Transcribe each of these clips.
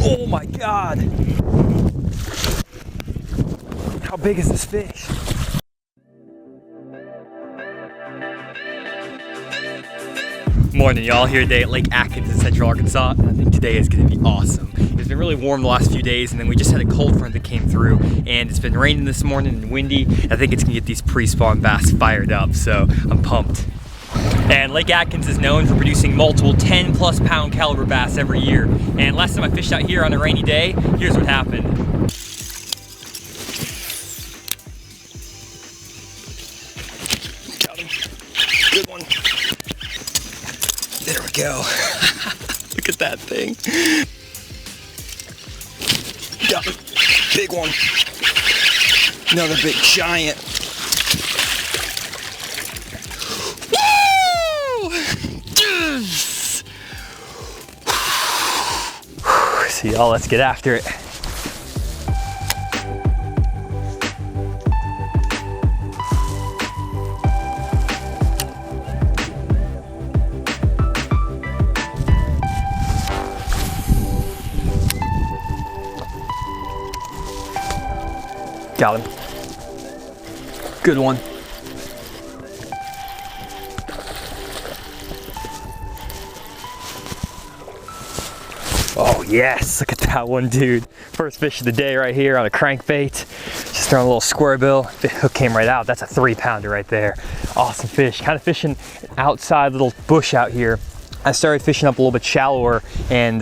Oh my God. How big is this fish? Morning, y'all. Here today at Lake Atkins in Central Arkansas, and I think today is going to be awesome. It's been really warm the last few days, and then we just had a cold front that came through, and it's been raining this morning and windy. I think it's going to get these pre-spawn bass fired up, so I'm pumped. And Lake Atkins is known for producing multiple 10+ pound caliber bass every year. And last time I fished out here on a rainy day, here's what happened. Got him. Good one. There we go. Look at that thing. Got him. Big one. Another big giant. So y'all, let's get after it. Got him. Good one. Oh yes, look at that one, dude. First fish of the day right here on a crankbait. Just throwing a little square bill. The hook came right out. That's a 3-pounder right there. Awesome fish. Kind of fishing outside little bush out here. I started fishing up a little bit shallower, and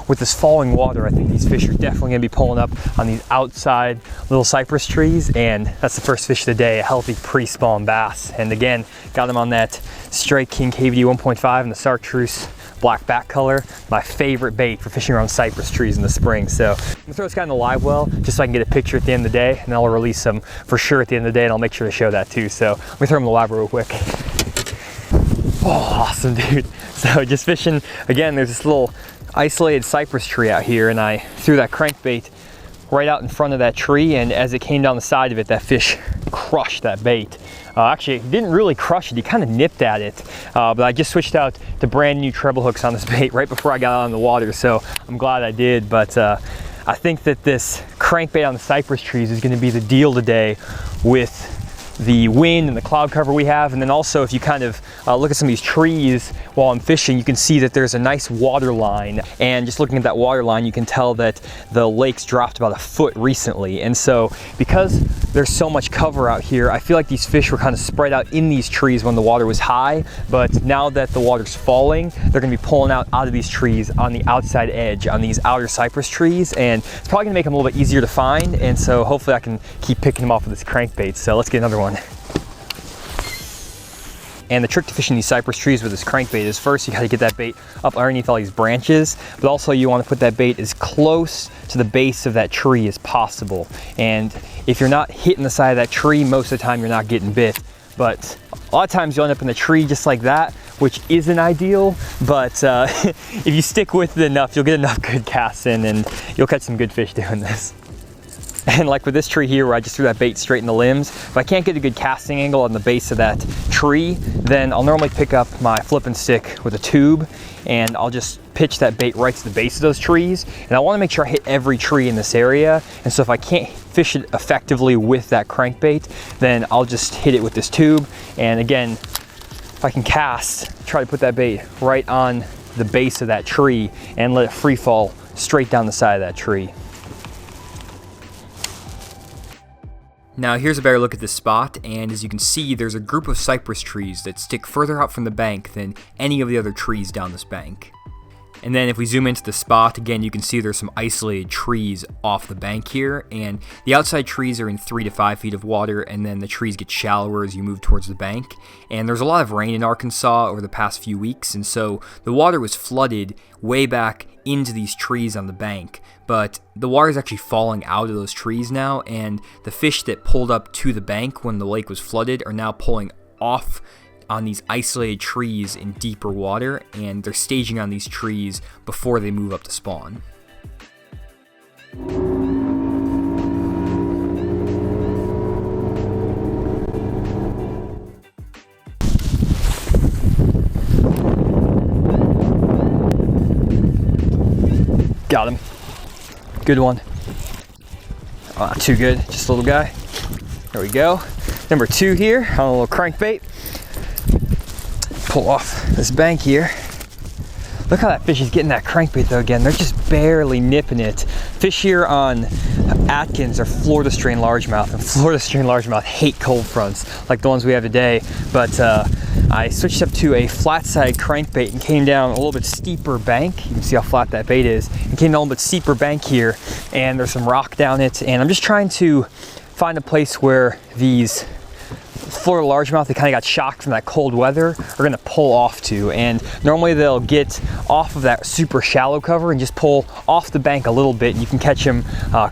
with this falling water, I think these fish are definitely gonna be pulling up on these outside little cypress trees, and that's the first fish of the day, a healthy pre-spawn bass. And again, got them on that straight King KVD 1.5 in the Chartreuse black back color, my favorite bait for fishing around cypress trees in the spring. So I'm gonna throw this guy in the live well just so I can get a picture at the end of the day, and then I'll release some for sure at the end of the day, and I'll make sure to show that too. So let me throw him in the live well real quick. Oh, awesome, dude. So just fishing, again, there's this little isolated cypress tree out here, and I threw that crankbait right out in front of that tree, and as it came down the side of it, that fish crushed that bait. Actually, he didn't really crush it, he kind of nipped at it, but I just switched out to brand new treble hooks on this bait right before I got out on the water, so I'm glad I did. But I think that this crankbait on the cypress trees is gonna be the deal today with the wind and the cloud cover we have. And then also, if you kind of look at some of these trees while I'm fishing, you can see that there's a nice water line, and just looking at that water line, you can tell that the lake's dropped about a foot recently. And so because there's so much cover out here, I feel like these fish were kind of spread out in these trees when the water was high, but now that the water's falling, they're gonna be pulling out of these trees on the outside edge, on these outer cypress trees, and it's probably gonna make them a little bit easier to find. And so hopefully I can keep picking them off with this crankbait. So let's get another one. And the trick to fishing these cypress trees with this crankbait is, first you gotta get that bait up underneath all these branches, but also you wanna put that bait as close to the base of that tree as possible. And if you're not hitting the side of that tree, most of the time you're not getting bit. But a lot of times you'll end up in the tree just like that, which isn't ideal, but if you stick with it enough, you'll get enough good casts in, and you'll catch some good fish doing this. And like with this tree here, where I just threw that bait straight in the limbs, if I can't get a good casting angle on the base of that tree, then I'll normally pick up my flipping stick with a tube, and I'll just pitch that bait right to the base of those trees. And I wanna make sure I hit every tree in this area. And so if I can't fish it effectively with that crankbait, then I'll just hit it with this tube. And again, if I can cast, try to put that bait right on the base of that tree and let it free fall straight down the side of that tree. Now here's a better look at this spot, and as you can see, there's a group of cypress trees that stick further out from the bank than any of the other trees down this bank. And then if we zoom into the spot, again, you can see there's some isolated trees off the bank here, and the outside trees are in 3 to 5 feet of water, and then the trees get shallower as you move towards the bank. And there's a lot of rain in Arkansas over the past few weeks, and so the water was flooded way back into these trees on the bank. But the water is actually falling out of those trees now, and the fish that pulled up to the bank when the lake was flooded are now pulling off on these isolated trees in deeper water, and they're staging on these trees before they move up to spawn. Got him. Good one. Oh, not too good, just a little guy. There we go. Number 2 here on a little crankbait. Pull off this bank here. Look how that fish is getting that crankbait though again. They're just barely nipping it. Fish here on Atkins are Florida strain largemouth, and Florida strain largemouth hate cold fronts like the ones we have today. But I switched up to a flat side crankbait and came down a little bit steeper bank. You can see how flat that bait is. And came down a little bit steeper bank here, and there's some rock down it. And I'm just trying to find a place where these Florida largemouth, they kind of got shocked from that cold weather, are going to pull off to. And normally they'll get off of that super shallow cover and just pull off the bank a little bit, and you can catch them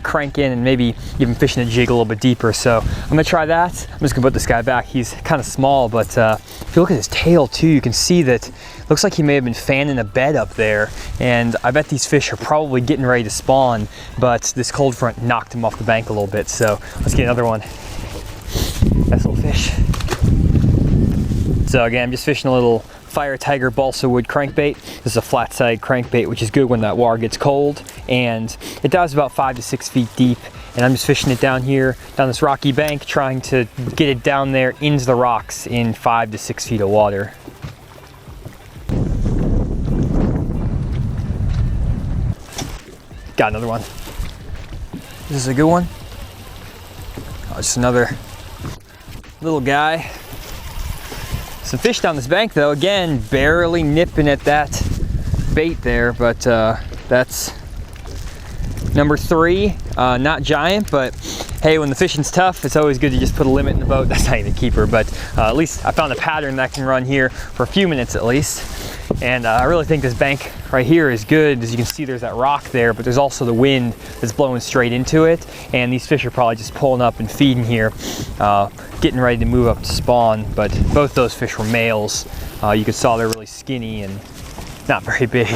crank in and maybe even fishing a jig a little bit deeper. So I'm going to try that. I'm just going to put this guy back. He's kind of small, but if you look at his tail too, you can see that it looks like he may have been fanning a bed up there. And I bet these fish are probably getting ready to spawn, but this cold front knocked him off the bank a little bit. So let's get another one. Nice little fish. So again, I'm just fishing a little Fire Tiger balsa wood crankbait. This is a flat side crankbait, which is good when that water gets cold, and it dives about 5 to 6 feet deep. And I'm just fishing it down here, down this rocky bank, trying to get it down there into the rocks in 5 to 6 feet of water. Got another one. This is a good one. Oh, just another little guy. Some fish down this bank though, again, barely nipping at that bait there, but that's number 3. Not giant, but hey, when the fishing's tough, it's always good to just put a limit in the boat. That's not even a keeper, but at least I found a pattern that can run here for a few minutes at least. And I really think this bank right here is good. As you can see, there's that rock there, but there's also the wind that's blowing straight into it. And these fish are probably just pulling up and feeding here, getting ready to move up to spawn. But both those fish were males. You could saw they're really skinny and not very big.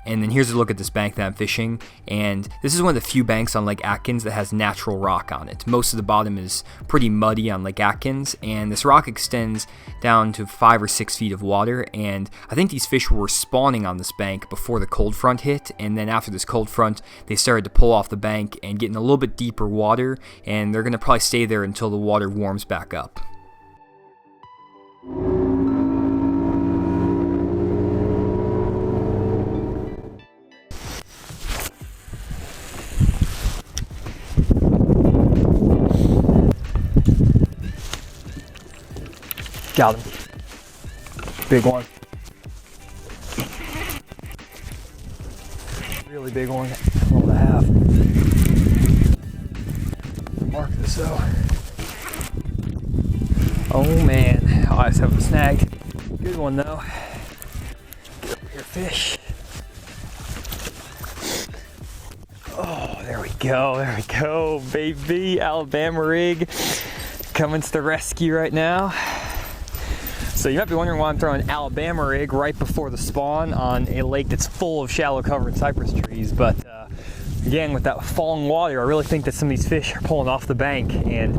And then here's a look at this bank that I'm fishing, and this is one of the few banks on Lake Atkins that has natural rock on it. Most of the bottom is pretty muddy on Lake Atkins, and this rock extends down to 5 or 6 feet of water. And I think these fish were spawning on this bank before the cold front hit, and then after this cold front they started to pull off the bank and get in a little bit deeper water, and they're going to probably stay there until the water warms back up. Got him. Big one. Really big one. 12.5. Mark this though. Oh man. Oh, I just have him snagged. Good one though. Get up here, fish. Oh, there we go. There we go, baby. Alabama rig coming to the rescue right now. So you might be wondering why I'm throwing an Alabama rig right before the spawn on a lake that's full of shallow covered cypress trees. But again, with that falling water, I really think that some of these fish are pulling off the bank. And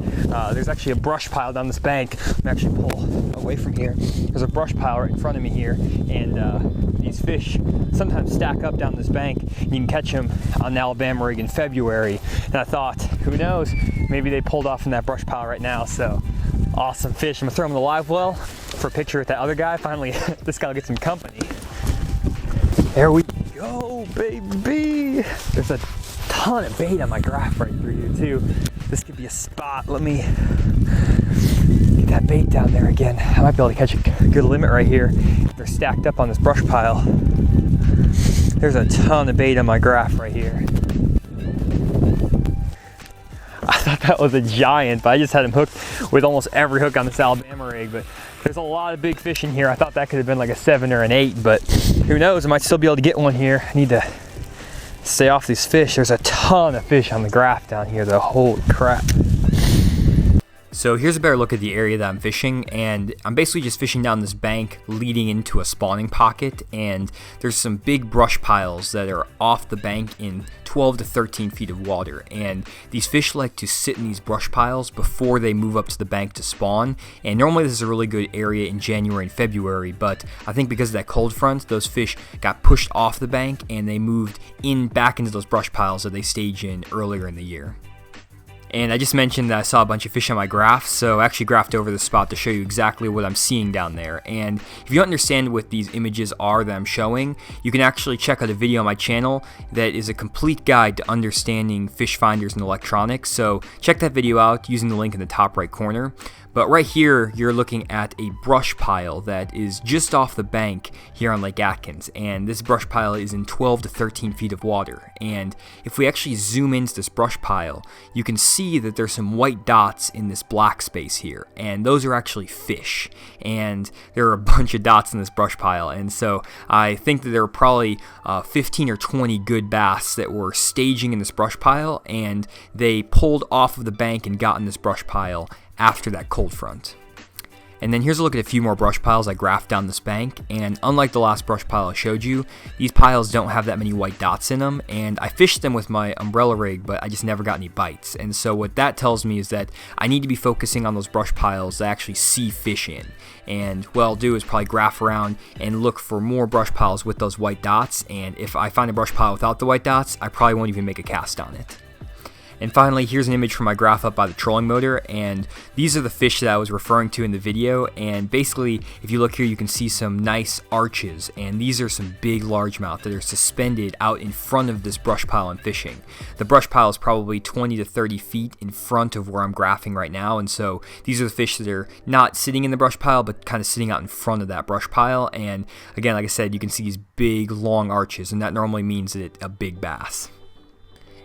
there's actually a brush pile down this bank. Let me actually pull away from here. There's a brush pile right in front of me here. And these fish sometimes stack up down this bank. And you can catch them on an Alabama rig in February. And I thought, who knows, maybe they pulled off in that brush pile right now. So awesome fish. I'm gonna throw them in the live well for a picture with that other guy. Finally, this guy will get some company. There we go, baby. There's a ton of bait on my graph right through here too. This could be a spot. Let me get that bait down there again. I might be able to catch a good limit right here. They're stacked up on this brush pile. There's a ton of bait on my graph right here. I thought that was a giant, but I just had him hooked with almost every hook on this Alabama rig. But there's a lot of big fish in here. I thought that could have been like a 7 or an 8, but who knows? I might still be able to get one here. I need to stay off these fish. There's a ton of fish on the graph down here though. Holy crap. So here's a better look at the area that I'm fishing, and I'm basically just fishing down this bank leading into a spawning pocket, and there's some big brush piles that are off the bank in 12 to 13 feet of water, and these fish like to sit in these brush piles before they move up to the bank to spawn. And normally this is a really good area in January and February, but I think because of that cold front, those fish got pushed off the bank and they moved back into those brush piles that they stage in earlier in the year. And I just mentioned that I saw a bunch of fish on my graph, so I actually graphed over the spot to show you exactly what I'm seeing down there. And if you don't understand what these images are that I'm showing, you can actually check out a video on my channel that is a complete guide to understanding fish finders and electronics. So check that video out using the link in the top right corner. But right here, you're looking at a brush pile that is just off the bank here on Lake Atkins. And this brush pile is in 12 to 13 feet of water. And if we actually zoom into this brush pile, you can see that there's some white dots in this black space here. And those are actually fish. And there are a bunch of dots in this brush pile. And so I think that there were probably 15 or 20 good bass that were staging in this brush pile. And they pulled off of the bank and got in this brush pile after that cold front. And then here's a look at a few more brush piles I graphed down this bank, and unlike the last brush pile I showed you, these piles don't have that many white dots in them, and I fished them with my umbrella rig, but I just never got any bites. And so what that tells me is that I need to be focusing on those brush piles that I actually see fish in. And what I'll do is probably graph around and look for more brush piles with those white dots, and if I find a brush pile without the white dots, I probably won't even make a cast on it. And finally, here's an image from my graph up by the trolling motor, and these are the fish that I was referring to in the video. And basically, if you look here, you can see some nice arches, and these are some big largemouth that are suspended out in front of this brush pile I'm fishing. The brush pile is probably 20 to 30 feet in front of where I'm graphing right now, and so these are the fish that are not sitting in the brush pile, but kind of sitting out in front of that brush pile. And again, like I said, you can see these big long arches, and that normally means that it's a big bass.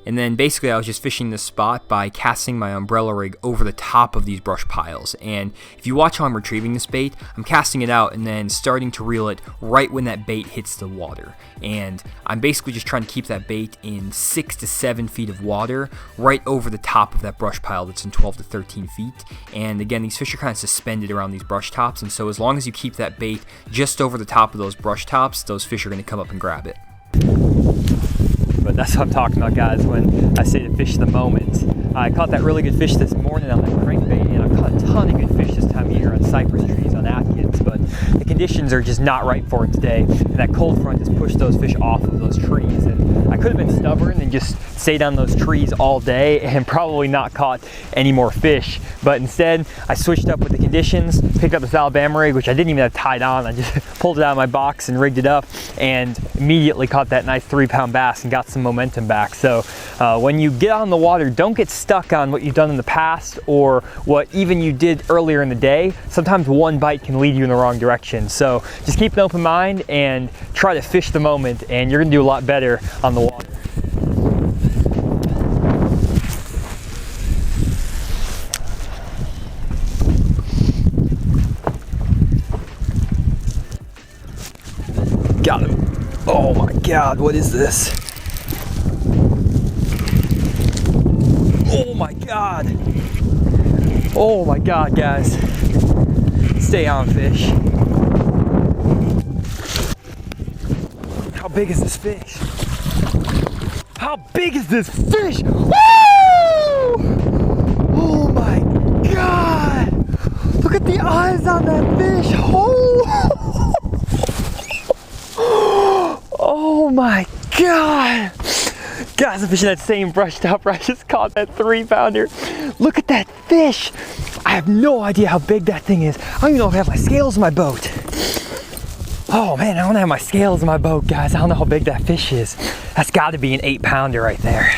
And then basically I was just fishing this spot by casting my umbrella rig over the top of these brush piles. And if you watch how I'm retrieving this bait, I'm casting it out and then starting to reel it right when that bait hits the water. And I'm basically just trying to keep that bait in 6 to 7 feet of water right over the top of that brush pile that's in 12 to 13 feet. And again, these fish are kind of suspended around these brush tops, and so as long as you keep that bait just over the top of those brush tops, those fish are going to come up and grab it. But that's what I'm talking about, guys, when I say to fish the moment. I caught that really good fish this morning on that crankbait, and I've caught a ton of good fish this time of year on cypress trees on Atkins, but the conditions are just not right for it today, and that cold front has pushed those fish off of those trees. And I could have been stubborn and just stayed on those trees all day and probably not caught any more fish, but instead I switched up with the conditions, picked up this Alabama rig, which I didn't even have tied on. I just pulled it out of my box and rigged it up, and immediately caught that nice 3-pound bass and got some momentum back. So when you get on the water, don't get stuck on what you've done in the past or what even you did earlier in the day. Sometimes one bite can lead you in the wrong direction. So just keep an open mind and try to fish the moment, and you're gonna do a lot better on the water. Got him. Oh my God, what is this? Oh my God. Oh my God, guys. Stay on, fish. How big is this fish? How big is this fish? Woo! Oh my God. Look at the eyes on that fish. Oh. Oh my God. Guys, I'm fishing that same brush top where I just caught that 3-pounder. Look at that fish. I have no idea how big that thing is. I don't even know if I have my scales in my boat. Oh man, I don't have my scales in my boat, guys. I don't know how big that fish is. That's got to be an 8-pounder right there.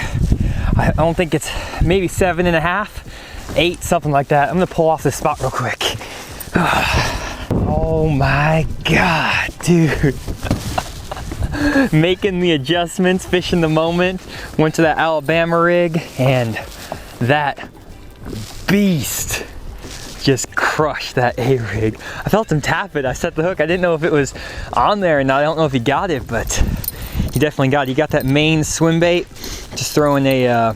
I don't think it's, maybe 7.5, 8, something like that. I'm gonna pull off this spot real quick. Oh my God, dude. Making the adjustments, fishing the moment, went to that Alabama rig, and that beast just crushed that A-rig. I felt him tap it. I set the hook. I didn't know if it was on there, and I don't know if he got it, but he definitely got it. He got that main swim bait, just throwing a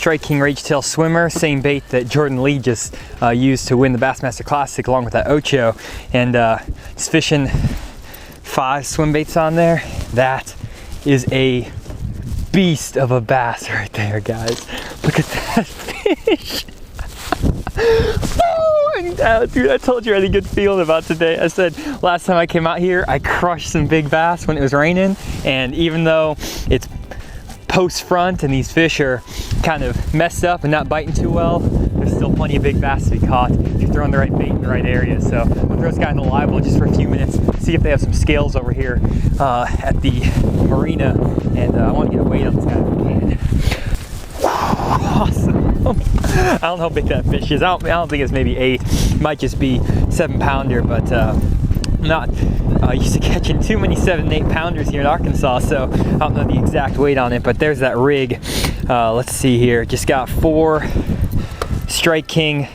Strike King Rage Tail Swimmer, same bait that Jordan Lee just used to win the Bassmaster Classic along with that Ocho. And just fishing 5 swim baits on there. That is a beast of a bass right there, guys. Look at that fish. Oh, dude, I told you I had a good feeling about today. I said last time I came out here, I crushed some big bass when it was raining, and even though it's post front and these fish are kind of messed up and not biting too well, there's still plenty of big bass to be caught if you're throwing the right bait in the right area. So I'm gonna throw this guy in the live well just for a few minutes, see if they have some scales over here at the marina, and I want to get a weight on this guy if we can. Awesome. I don't know how big that fish is. I don't think it's maybe 8. It might just be 7-pounder, but not used to catching too many 7 and 8 pounders here in Arkansas, so I don't know the exact weight on it. But there's that rig. Let's see here. Just got 4 Strike King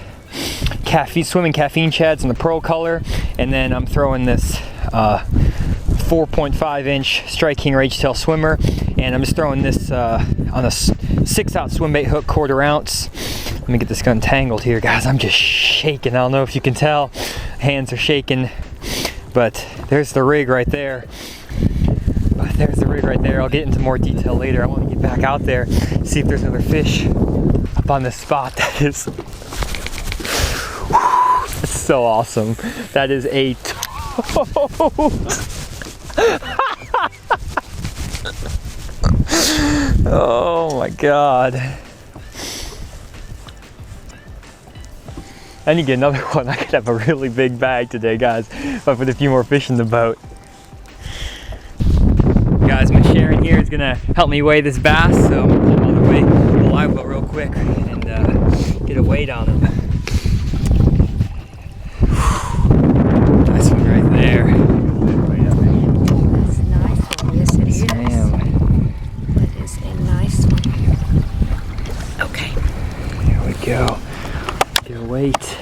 swimming caffeine chads in the pearl color, and then I'm throwing this 4.5-inch Strike King Rage Tail Swimmer, and I'm just throwing this on a 6-ounce swim bait hook, 1/4 ounce. Let me get this gun tangled here, guys. I'm just shaking. I don't know if you can tell. Hands are shaking, but there's the rig right there. I'll get into more detail later. I want to get back out there, see if there's another fish up on this spot. That is, that's so awesome. That is a oh my God. I need to get another one. I could have a really big bag today, guys, if I put a few more fish in the boat. Guys, my Sharon here is gonna help me weigh this bass, so I'm gonna pull him all the way to the live well real quick and get a weight on him. Nice one right there. That's a nice one. Yes, it is. Ma'am. That is a nice one. Okay. There we go. Get a weight.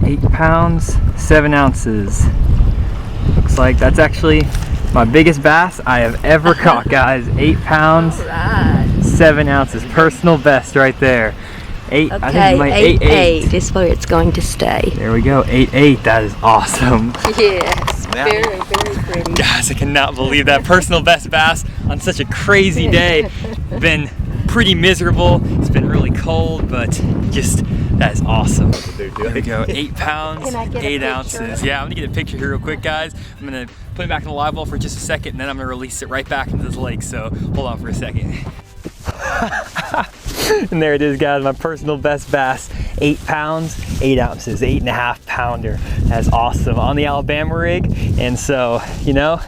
8 pounds, 7 ounces. Looks like that's actually my biggest bass I have ever caught, guys. 8 pounds, Right. 7 ounces. Personal best right there. 8. I think Okay, my 8.8 is where it's going to stay. There we go. 8.8. That is awesome. Yes, very, very pretty. Guys, I cannot believe that. Personal best bass on such a crazy day. Been pretty miserable. It's been really cold, but just, that is awesome. There we go. 8 pounds, Can I get a 8 picture? ounces. Yeah, I'm gonna get a picture here real quick, guys. I'm gonna put it back in the live well for just a second, and then I'm gonna release it right back into this lake. So hold on for a second. And there it is, guys, my personal best bass. 8 pounds, 8 ounces, 8.5 pounder. That's awesome on the Alabama rig. And so, you know,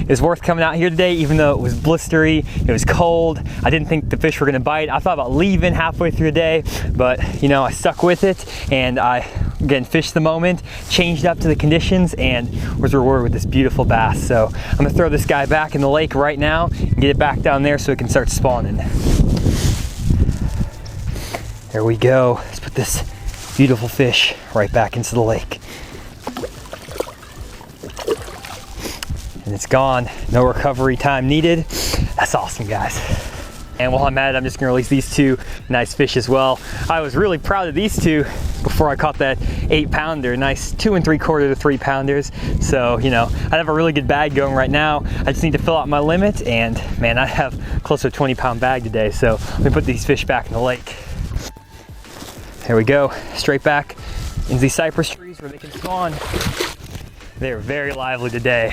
it's worth coming out here today, even though it was blistery, it was cold. I didn't think the fish were gonna bite. I thought about leaving halfway through the day, but you know, I stuck with it, and I, again, fished the moment, changed up to the conditions, and was rewarded with this beautiful bass. So I'm gonna throw this guy back in the lake right now and get it back down there so it can start spawning. There we go. Let's put this beautiful fish right back into the lake. And it's gone. No recovery time needed. That's awesome, guys. And while I'm at it, I'm just gonna release these 2 nice fish as well. I was really proud of these 2 before I caught that 8 pounder. Nice 2 3/4 to 3 pounders. So, you know, I have a really good bag going right now. I just need to fill out my limit, and man, I have close to a 20-pound bag today. So let me put these fish back in the lake. There we go, straight back into these cypress trees where they can spawn. They're very lively today.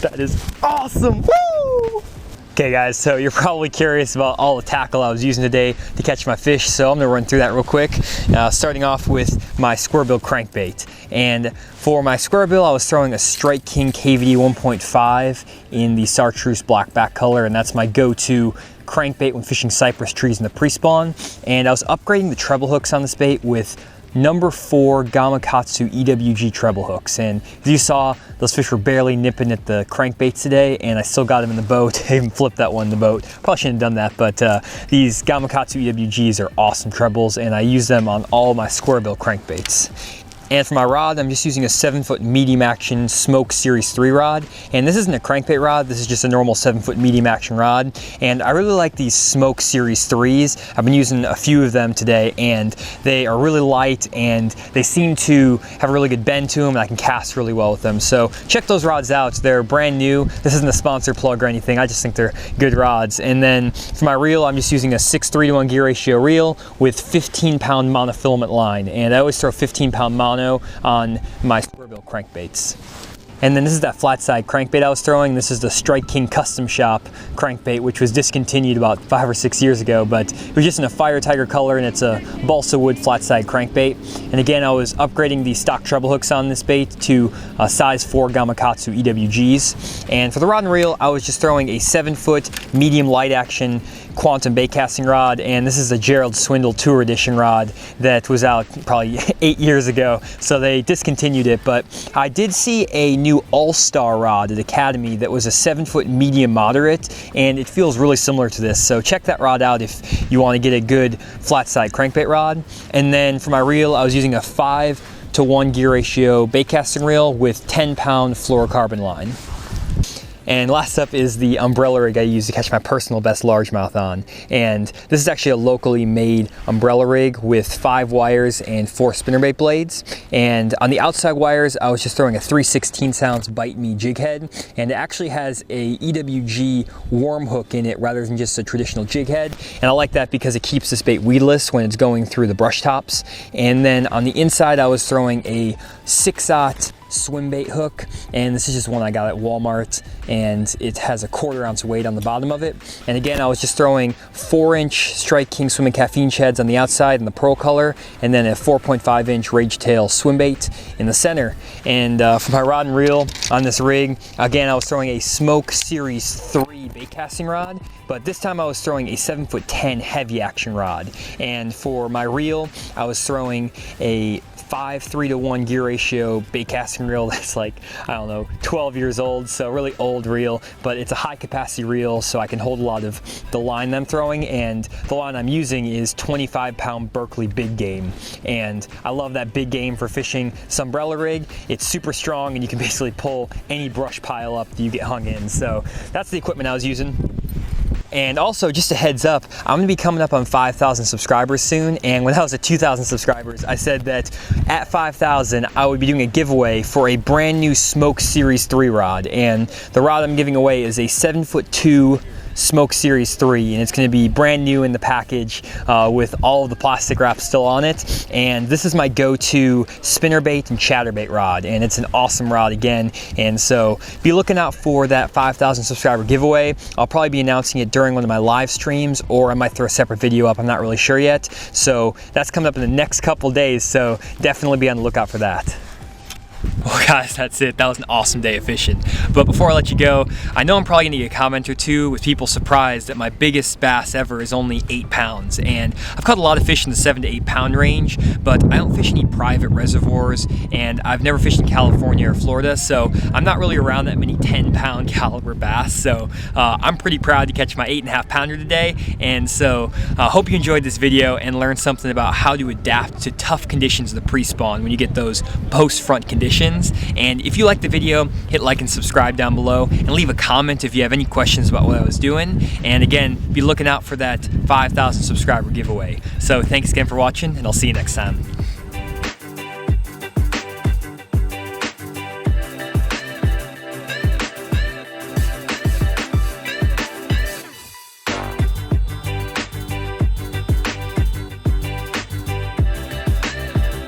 That is awesome. Woo! Okay guys, so you're probably curious about all the tackle I was using today to catch my fish, so I'm gonna run through that real quick. Starting off with my squarebill crankbait. And for my squarebill, I was throwing a Strike King KVD 1.5 in the chartreuse black back color, and that's my go-to crankbait when fishing cypress trees in the pre-spawn. And I was upgrading the treble hooks on this bait with number 4 Gamakatsu EWG treble hooks, and as you saw, those fish were barely nipping at the crankbaits today, and I still got them in the boat. I even flipped that one in the boat. Probably shouldn't have done that, but these Gamakatsu EWGs are awesome trebles, and I use them on all my squarebill crankbaits. And for my rod, I'm just using a 7-foot medium action Smoke Series 3 rod. And this isn't a crankbait rod, this is just a normal 7-foot medium action rod. And I really like these Smoke Series 3s. I've been using a few of them today, and they are really light and they seem to have a really good bend to them, and I can cast really well with them. So check those rods out. They're brand new. This isn't a sponsor plug or anything. I just think they're good rods. And then for my reel, I'm just using a 6:3-to-1 gear ratio reel with 15-pound monofilament line. And I always throw 15-pound mono on my squarebill crankbaits. And then this is that flat side crankbait I was throwing. This is the Strike King Custom Shop crankbait, which was discontinued about 5 or 6 years ago, but it was just in a fire tiger color, and it's a balsa wood flat side crankbait. And again, I was upgrading the stock treble hooks on this bait to size 4 Gamakatsu EWGs. And for the rod and reel, I was just throwing a 7-foot medium light action quantum bait casting rod, and this is a Gerald Swindle Tour Edition rod that was out probably 8 years ago, so they discontinued it. But I did see a new All-Star rod at Academy that was a 7-foot medium moderate, and it feels really similar to this, so check that rod out if you want to get a good flat side crankbait rod. And then for my reel, I was using a 5:1 gear ratio bait casting reel with 10-pound fluorocarbon line. And last up is the umbrella rig I use to catch my personal best largemouth on. And this is actually a locally made umbrella rig with 5 wires and 4 spinnerbait blades. And on the outside wires, I was just throwing a 3/16 Bite Me jig head. And it actually has a EWG worm hook in it rather than just a traditional jig head. And I like that because it keeps this bait weedless when it's going through the brush tops. And then on the inside, I was throwing a 6/0 swim bait hook, and this is just one I got at Walmart, and it has a 1/4 ounce weight on the bottom of it. And again, I was just throwing 4-inch Strike King swim and caffeine sheds on the outside in the pearl color, and then a 4.5-inch Rage Tail swim bait in the center. And for my rod and reel on this rig, again, I was throwing a Smoke Series 3 bait casting rod, but this time I was throwing a 7'10" heavy action rod. And for my reel, I was throwing a 5:3-to-1 gear ratio bait casting reel that's like, I don't know, 12 years old, so really old reel, but it's a high capacity reel, so I can hold a lot of the line that I'm throwing. And the line I'm using is 25-pound Berkeley big game, and I love that big game for fishing this umbrella rig. It's super strong, and you can basically pull any brush pile up that you get hung in. So that's the equipment I was using. And also, just a heads up, I'm gonna be coming up on 5,000 subscribers soon, and when I was at 2,000 subscribers, I said that at 5,000, I would be doing a giveaway for a brand new Smoke Series 3 rod. And the rod I'm giving away is a 7'2" Smoke Series 3, and it's going to be brand new in the package with all of the plastic wrap still on it. And this is my go-to spinnerbait and chatterbait rod, and it's an awesome rod again. And so be looking out for that 5,000 subscriber giveaway. I'll probably be announcing it during one of my live streams, or I might throw a separate video up. I'm not really sure yet. So that's coming up in the next couple days, so definitely be on the lookout for that. Well guys, that's it. That was an awesome day of fishing. But before I let you go, I know I'm probably gonna get a comment or two with people surprised that my biggest bass ever is only 8 pounds. And I've caught a lot of fish in the 7 to 8 pound range, but I don't fish any private reservoirs, and I've never fished in California or Florida, so I'm not really around that many 10-pound caliber bass. So I'm pretty proud to catch my 8.5 pounder today. And so hope you enjoyed this video and learned something about how to adapt to tough conditions in the pre-spawn when you get those post-front conditions. And if you liked the video, hit like and subscribe down below, and leave a comment if you have any questions about what I was doing. And again, be looking out for that 5,000 subscriber giveaway. So thanks again for watching, and I'll see you next time.